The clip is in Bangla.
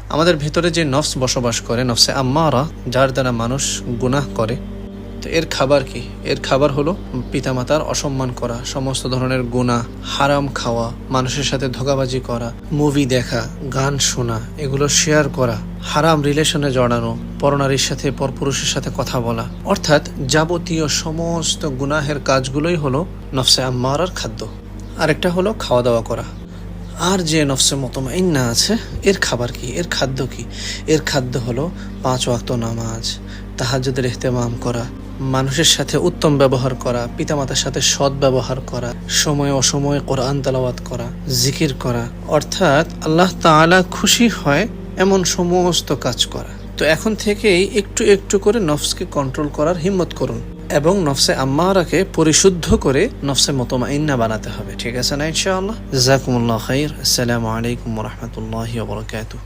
আমাদের ভেতরে যে নফস বসবাস করে, নফসে আম্মারা, যার দ্বারা মানুষ গুনাহ করে, তো এর খাবার কি? এর খাবার হলো পিতামাতার অসম্মান করা, সমস্ত ধরনের গুনাহ, হারাম খাওয়া, মানুষের সাথে ধোঁকাবাজি করা, মুভি দেখা, গান শোনা, এগুলো শেয়ার করা, হারাম রিলেশনে জড়ানো, পরনারীর সাথে পরপুরুষের সাথে কথা বলা, অর্থাৎ যাবতীয় সমস্ত গুনাহের কাজগুলোই হলো নফসে আম্মারার খাদ্য। আরেকটা হলো খাওয়া দাওয়া করা। আর যে নফসে মুতমাইন্না আছে, এর খাবার কি? এর খাদ্য কি? এর খাদ্য হলো 5 ওয়াক্ত নামাজ, তাহাজ্জুদের ইহতিমাম করা, মানুষের সাথে উত্তম ব্যবহার করা, পিতামাতার সাথে সৎ ব্যবহার করা, সময় অসময়ে কোরআন তেলাওয়াত করা, জিকির করা, অর্থাৎ আল্লাহ তাআলা খুশি হয় এমন সমস্ত কাজ করা। তো এখন থেকেই একটু একটু করে নফসকে কন্ট্রোল করার হিম্মত করুন এবং নফসে আম্মারাকে পরিশুদ্ধ করে নফসে মুতমাইন্না বানাতে হবে। ঠিক আছে না ইনশাআল্লাহ? জাযাকুমুল্লাহু খাইর। আসসালামু আলাইকুম ওয়া রাহমাতুল্লাহি ওয়া বারাকাতুহু।